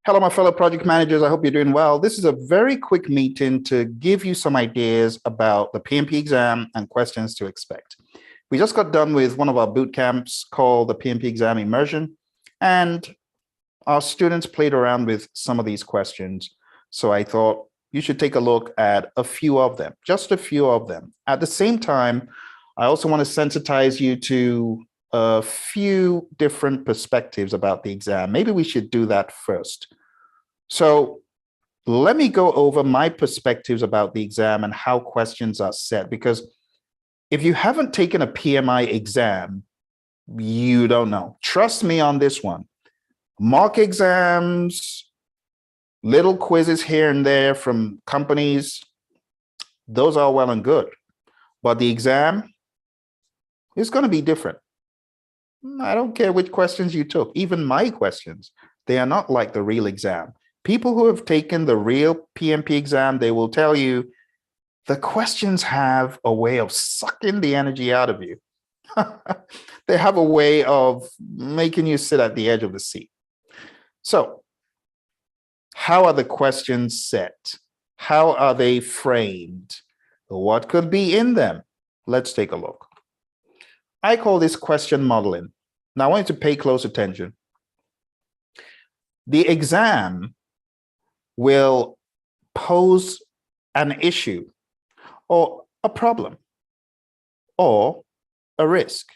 Hello, my fellow project managers. I hope you're doing well. This is a very quick meeting to give you some ideas about the PMP exam and questions to expect. We just got done with one of our boot camps called the PMP exam immersion, and our students played around with some of these questions. So I thought you should take a look at a few of them, just a few of them. At the same time, I also want to sensitize you to a few different perspectives about the exam. Maybe we should do that first. So let me go over my perspectives about the exam and how questions are set, because if you haven't taken a PMI exam, you don't know. Trust me on this one. Mock exams, little quizzes here and there from companies, those are well and good. But the exam is going to be different. I don't care which questions you took, even my questions, they are not like the real exam. People who have taken the real PMP exam, they will tell you the questions have a way of sucking the energy out of you. They have a way of making you sit at the edge of the seat. So, how are the questions set? How are they framed? What could be in them? Let's take a look. I call this question modeling. Now, I want you to pay close attention. The exam will pose an issue or a problem or a risk.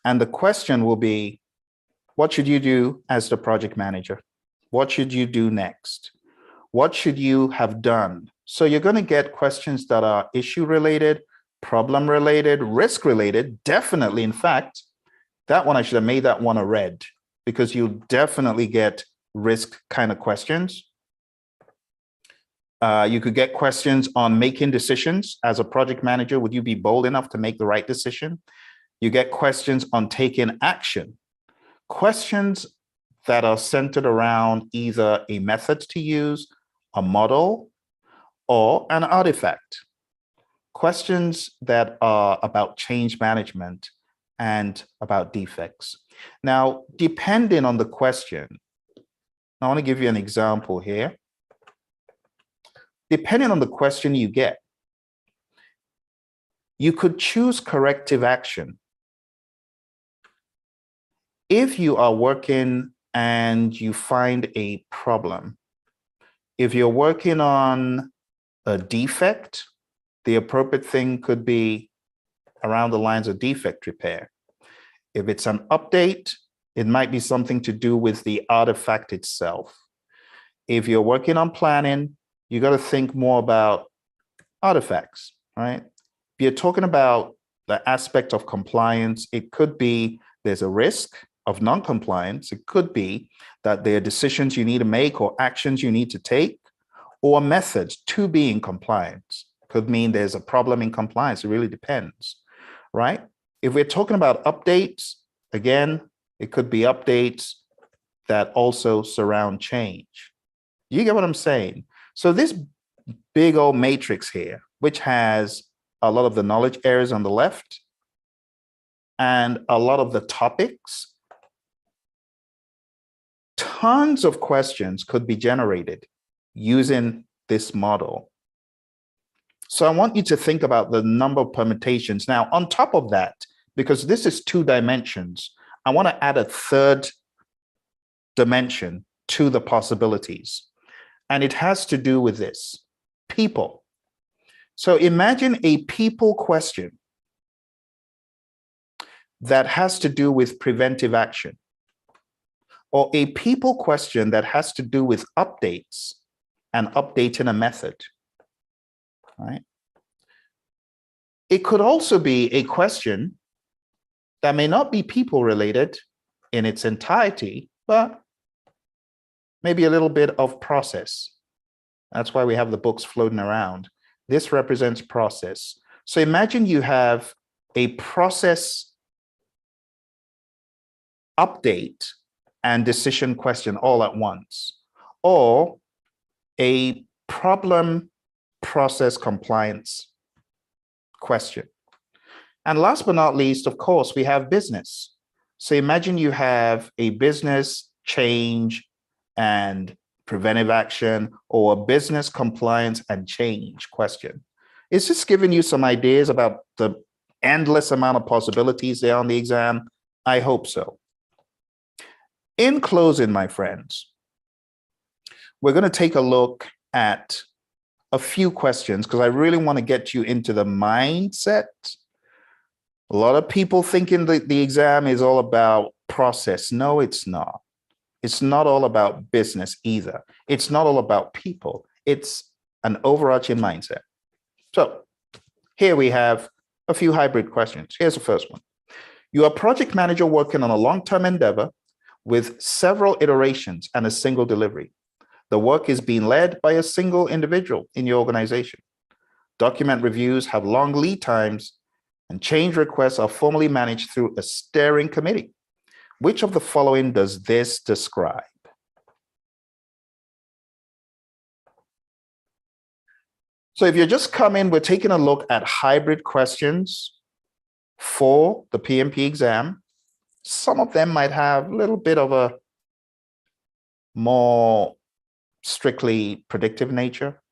And the question will be, what should you do as the project manager? What should you do next? What should you have done? So you're going to get questions that are issue related, problem related, risk related, definitely. In fact, that one, I should have made that one a red, because you'll definitely get risk kind of questions. You could get questions on making decisions. As a project manager, would you be bold enough to make the right decision? You get questions on taking action. Questions that are centered around either a method to use, a model, or an artifact. Questions that are about change management and about defects. Now, depending on the question, I want to give you an example here. Depending on the question you get, you could choose corrective action. If you are working and you find a problem, if you're working on a defect, the appropriate thing could be around the lines of defect repair. If it's an update, it might be something to do with the artifact itself. If you're working on planning, you got to think more about artifacts, right? If you're talking about the aspect of compliance, it could be there's a risk of non-compliance. It could be that there are decisions you need to make or actions you need to take, or methods to be in compliance. Could mean there's a problem in compliance. It really depends, right? If we're talking about updates, again, it could be updates that also surround change. You get what I'm saying? So this big old matrix here, which has a lot of the knowledge areas on the left and a lot of the topics, tons of questions could be generated using this model. So I want you to think about the number of permutations. Now, on top of that, because this is 2 dimensions, I want to add a third dimension to the possibilities. And it has to do with this, people. So imagine a people question that has to do with preventive action, or a people question that has to do with updates and updating a method, right? It could also be a question that may not be people related in its entirety, but maybe a little bit of process. That's why we have the books floating around. This represents process. So imagine you have a process update and decision question all at once, or a problem process compliance question. And last but not least, of course, we have business. So imagine you have a business change and preventive action, or a business compliance and change question. It's just giving you some ideas about the endless amount of possibilities there on the exam. I hope so. In closing, my friends, we're going to take a look at a few questions because I really want to get you into the mindset. A lot of people thinking that the exam is all about process. No, it's not. It's not all about business either. It's not all about people. It's an overarching mindset. So here we have a few hybrid questions. Here's the first one. You are a project manager working on a long-term endeavor with several iterations and a single delivery. The work is being led by a single individual in your organization. Document reviews have long lead times, and change requests are formally managed through a steering committee. Which of the following does this describe? So if you're just coming, we're taking a look at hybrid questions for the PMP exam. Some of them might have a little bit of a more strictly predictive nature,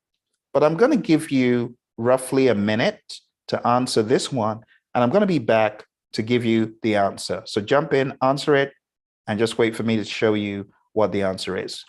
but I'm going to give you roughly a minute to answer this one, and I'm going to be back to give you the answer. So jump in, answer it, and just wait for me to show you what the answer is.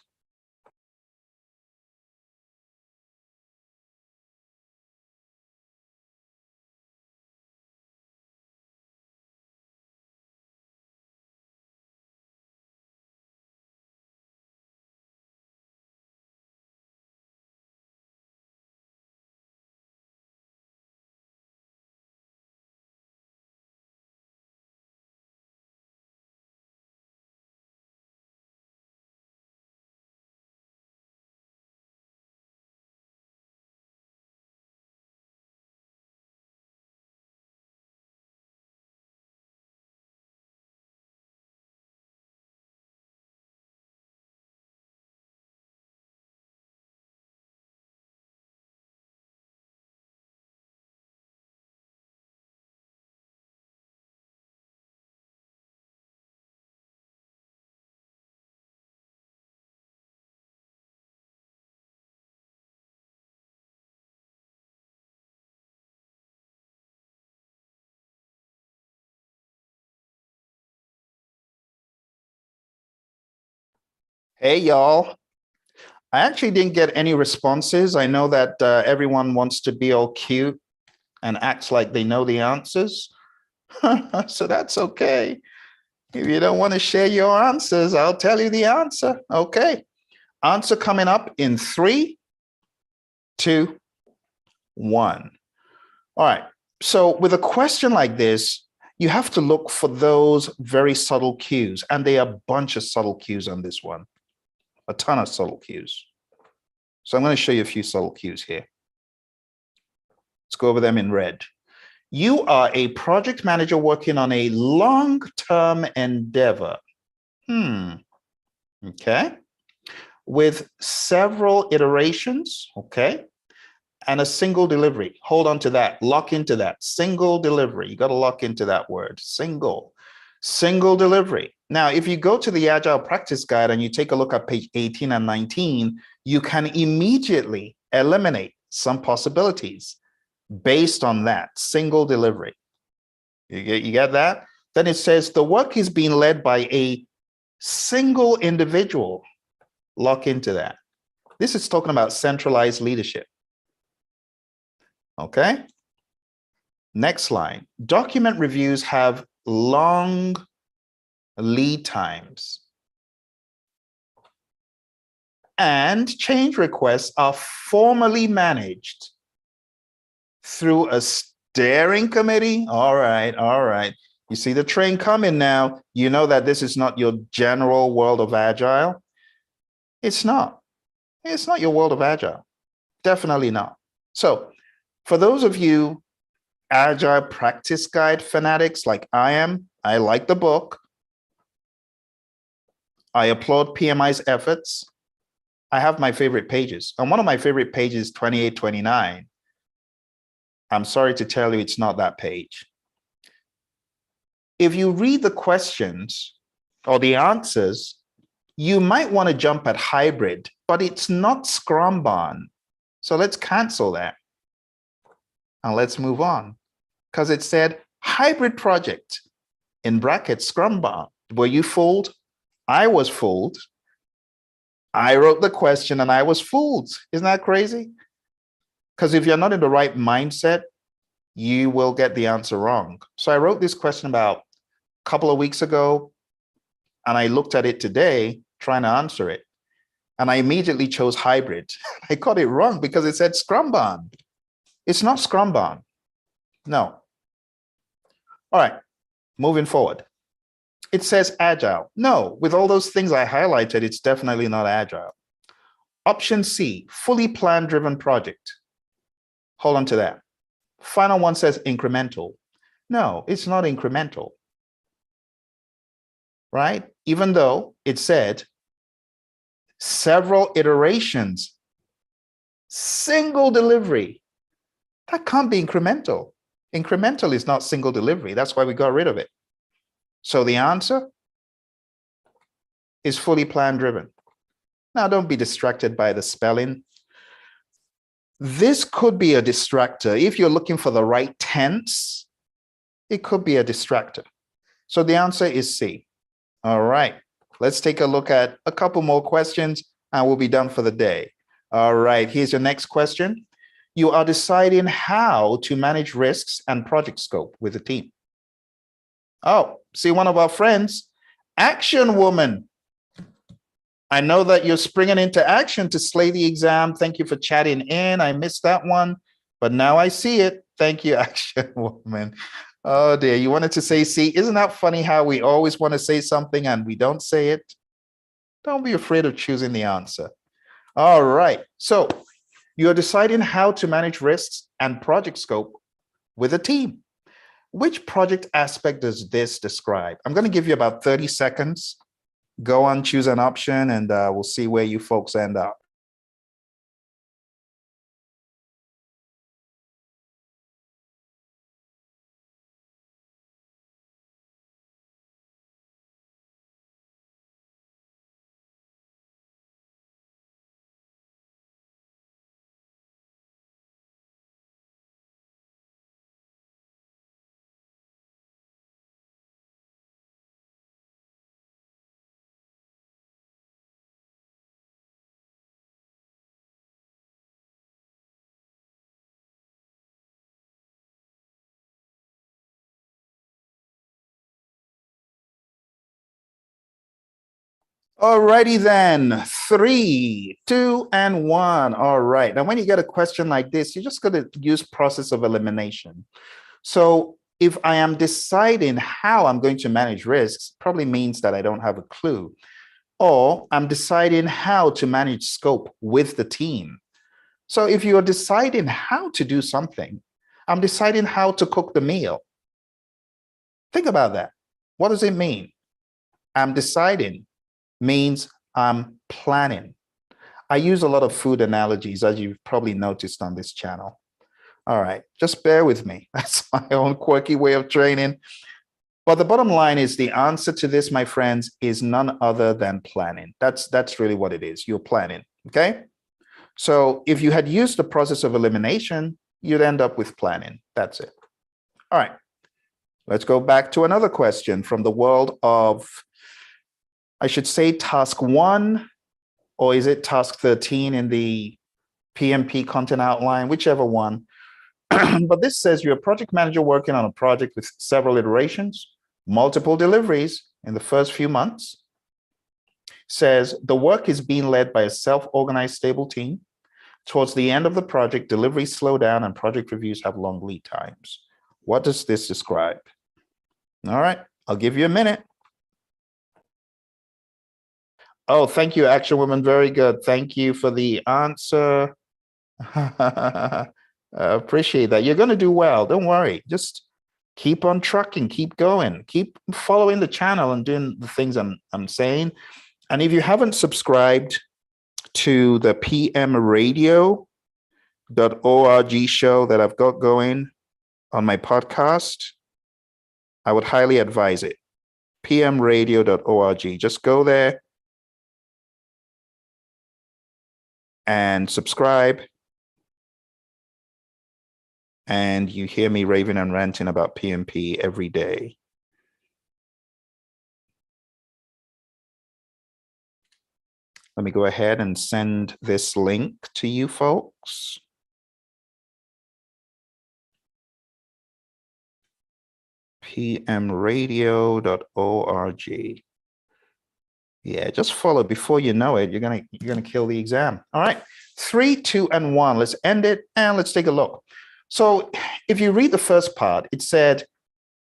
Hey, y'all. I actually didn't get any responses. I know that everyone wants to be all cute and acts like they know the answers. So that's okay. If you don't want to share your answers, I'll tell you the answer. Okay. Answer coming up in 3, 2, 1. All right. So with a question like this, you have to look for those very subtle cues. And there are a bunch of subtle cues on this one, a ton of subtle cues. So I'm going to show you a few subtle cues here. Let's go over them in red. You are a project manager working on a long-term endeavor. Okay. With several iterations, okay, and a single delivery. Hold on to that. Lock into that. Single delivery. You got to lock into that word. Single delivery. Now, if you go to the Agile Practice Guide and you take a look at page 18 and 19, you can immediately eliminate some possibilities based on that single delivery. You get that? Then it says the work is being led by a single individual. Lock into that. This is talking about centralized leadership. Okay. Next line. Document reviews have long lead times. And change requests are formally managed through a steering committee. All right, all right. You see the train coming now. You know that this is not your general world of Agile. It's not. It's not your world of Agile. Definitely not. So for those of you Agile Practice Guide fanatics like I am, I like the book. I applaud PMI's efforts. I have my favorite pages. And one of my favorite pages is 28, 29. I'm sorry to tell you, it's not that page. If you read the questions or the answers, You might want to jump at hybrid, but it's not Scrumban. So let's cancel that. And let's move on. Because it said hybrid project, in brackets, Scrumban. Were you fooled? I was fooled. I wrote the question and I was fooled. Isn't that crazy? Because if you're not in the right mindset, you will get the answer wrong. So I wrote this question about a couple of weeks ago, and I looked at it today trying to answer it. And I immediately chose hybrid. I got it wrong because it said Scrumban. It's not Scrumban. No. All right, moving forward. It says agile. No, with all those things I highlighted, it's definitely not agile. Option C, fully plan driven project. Hold on to that. Final one says incremental. No, it's not incremental. Right? Even though it said several iterations, single delivery. That can't be incremental. Incremental is not single delivery. That's why we got rid of it. So the answer is fully plan driven. Now, don't be distracted by the spelling. This could be a distractor. If you're looking for the right tense, it could be a distractor. So the answer is C. All right, let's take a look at a couple more questions and we'll be done for the day. All right, here's your next question. You are deciding how to manage risks and project scope with a team. Oh, see one of our friends, Action Woman. I know that you're springing into action to slay the exam. Thank you for chatting in. I missed that one, but now I see it. Thank you, Action Woman. Oh dear, you wanted to say C. Isn't that funny how we always want to say something and we don't say it? Don't be afraid of choosing the answer. All right, so you're deciding how to manage risks and project scope with a team. Which project aspect does this describe? I'm going to give you about 30 seconds. Go on, choose an option, and we'll see where you folks end up. Alrighty then, 3, 2, and 1. All right. Now, when you get a question like this, you're just going to use process of elimination. So if I am deciding how I'm going to manage risks, probably means that I don't have a clue. Or I'm deciding how to manage scope with the team. So if you're deciding how to do something, I'm deciding how to cook the meal. Think about that. What does it mean? I'm deciding means I'm planning. I use a lot of food analogies, as you've probably noticed on this channel. All right, just bear with me. That's my own quirky way of training. But the bottom line is the answer to this, my friends, is none other than planning. That's really what it is. You're planning, okay? So if you had used the process of elimination, you'd end up with planning. That's it. All right, let's go back to another question from the world of, I should say task 1, or is it task 13 in the PMP content outline, whichever one. But this says you're a project manager working on a project with several iterations, multiple deliveries in the first few months. Says the work is being led by a self-organized, stable team. Towards the end of the project, deliveries slow down and project reviews have long lead times. What does this describe? All right, I'll give you a minute. Oh, thank you, Action Woman. Very good. Thank you for the answer. Appreciate that. You're going to do well. Don't worry. Just keep on trucking, keep going, keep following the channel and doing the things I'm saying. And if you haven't subscribed to the pmradio.org show that I've got going on my podcast, I would highly advise it. pmradio.org. Just go there, and subscribe. And you hear me raving and ranting about PMP every day. Let me go ahead and send this link to you folks. pmradio.org. Yeah, just follow. Before you know it, you're gonna kill the exam. All right, 3, 2, and 1. Let's end it and let's take a look. So if you read the first part, it said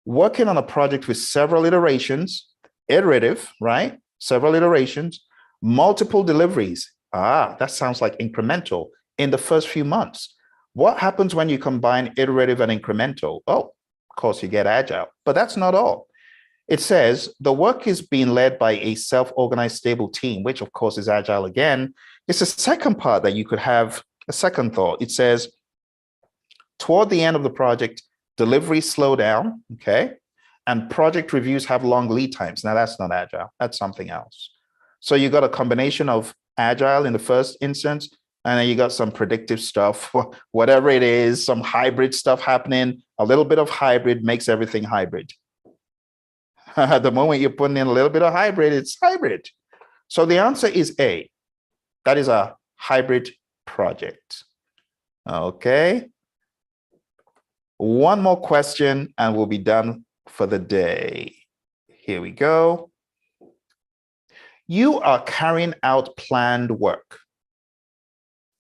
working on a project with several iterations, iterative, right? Several iterations, multiple deliveries. That sounds like incremental in the first few months. What happens when you combine iterative and incremental? Oh, of course, you get agile, but that's not all. It says the work is being led by a self-organized, stable team, which of course is agile again. It's the second part that you could have a second thought. It says, toward the end of the project, deliveries slow down, okay? And project reviews have long lead times. Now that's not agile, that's something else. So you got a combination of agile in the first instance, and then you got some predictive stuff, whatever it is, some hybrid stuff happening. A little bit of hybrid makes everything hybrid. The moment you're putting in a little bit of hybrid, it's hybrid. So the answer is A. That is a hybrid project. Okay. One more question and we'll be done for the day. Here we go. You are carrying out planned work.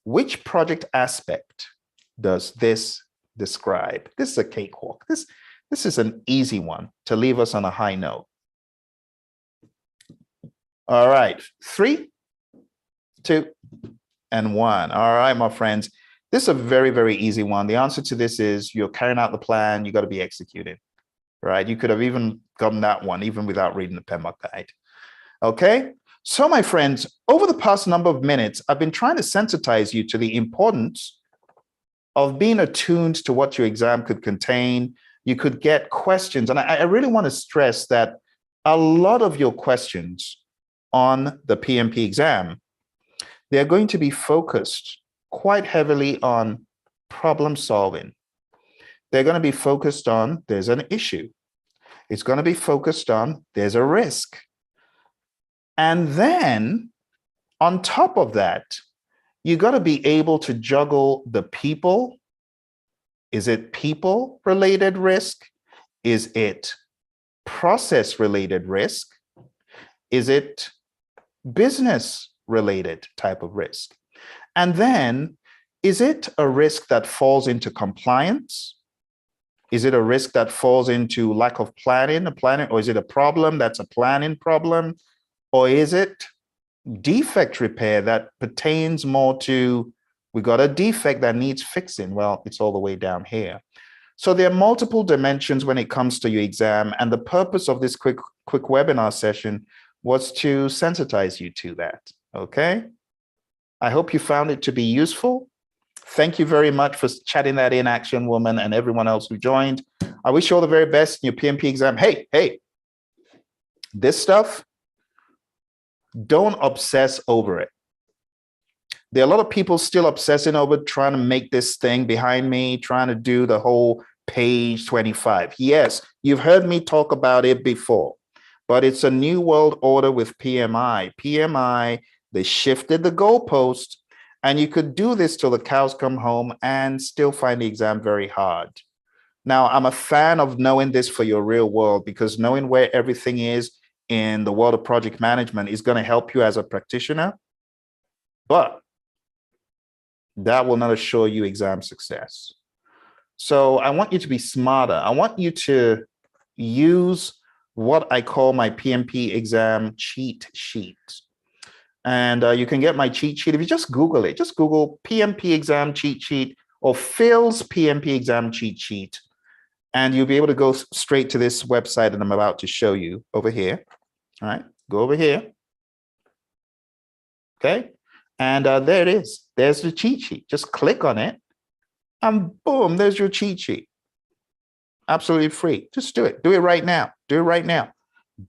Which project aspect does this describe? This is a cakewalk. This is an easy one to leave us on a high note. All right, 3, 2, and 1. All right, my friends. This is a very, very easy one. The answer to this is you're carrying out the plan, you got to be executing, right? You could have even gotten that one even without reading the PMBOK guide. Okay, so my friends, over the past number of minutes, I've been trying to sensitize you to the importance of being attuned to what your exam could contain. You could get questions, and I really want to stress that a lot of your questions on the PMP exam, they're going to be focused quite heavily on problem solving. They're going to be focused on there's an issue. It's going to be focused on there's a risk. And then on top of that, you got to be able to juggle the people. Is it people related risk? Is it process related risk? Is it business related type of risk? And then, is it a risk that falls into compliance? Is it a risk that falls into lack of planning, or is it a problem that's a planning problem? Or is it defect repair that pertains more to, we got a defect that needs fixing? Well, it's all the way down here. So there are multiple dimensions when it comes to your exam, and the purpose of this quick webinar session was to sensitize you to that, okay? I hope you found it to be useful. Thank you very much for chatting that in, Action Woman, and everyone else who joined. I wish you all the very best in your PMP exam. Hey, this stuff, don't obsess over it. There are a lot of people still obsessing over trying to make this thing behind me, trying to do the whole page 25. Yes, you've heard me talk about it before, but it's a new world order with PMI. PMI, they shifted the goalpost, and you could do this till the cows come home and still find the exam very hard. Now, I'm a fan of knowing this for your real world, because knowing where everything is in the world of project management is going to help you as a practitioner, but that will not assure you exam success. So I want you to be smarter. I want you to use what I call my PMP exam cheat sheet. And you can get my cheat sheet if you just Google it. Just Google PMP exam cheat sheet or Phil's PMP exam cheat sheet. And you'll be able to go straight to this website that I'm about to show you over here. All right, go over here. Okay, and there it is. There's the cheat sheet. Just click on it and boom, there's your cheat sheet. Absolutely free. Just do it. Do it right now. Do it right now.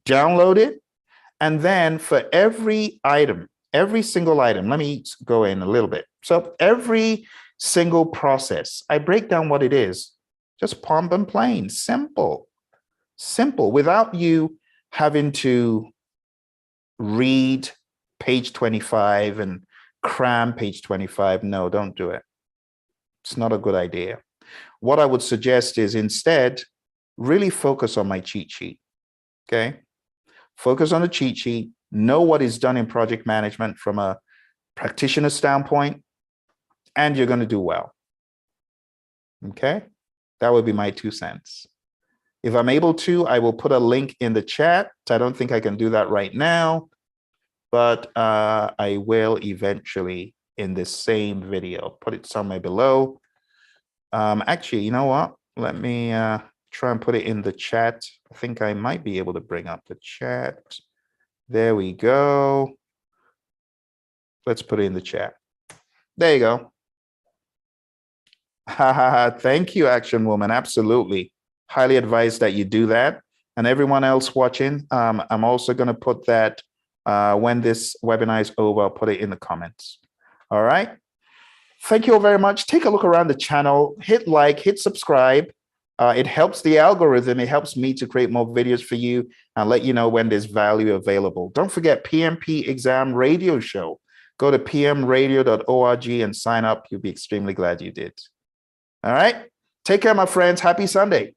Download it. And then for every item, every single item. Let me go in a little bit. So every single process, I break down what it is. Just plumb and plain, simple, without you having to read page 25 and cram page 25. No, don't do it. It's not a good idea. What I would suggest is instead, really focus on my cheat sheet, okay? Focus on the cheat sheet, know what is done in project management from a practitioner standpoint, and you're going to do well, okay? That would be my 2 cents. If I'm able to, I will put a link in the chat. I don't think I can do that right now, but I will eventually in this same video. Put it somewhere below. Actually, you know what? Let me try and put it in the chat. I think I might be able to bring up the chat. There we go. Let's put it in the chat. There you go. Thank you, Action Woman. Absolutely. Highly advised that you do that. And everyone else watching, I'm also going to put that when this webinar is over, I'll put it in the comments. All right. Thank you all very much. Take a look around the channel, hit like, hit subscribe. It helps the algorithm. It helps me to create more videos for you and let you know when there's value available. Don't forget PMP exam radio show. Go to pmradio.org and sign up. You'll be extremely glad you did. All right. Take care, my friends. Happy Sunday.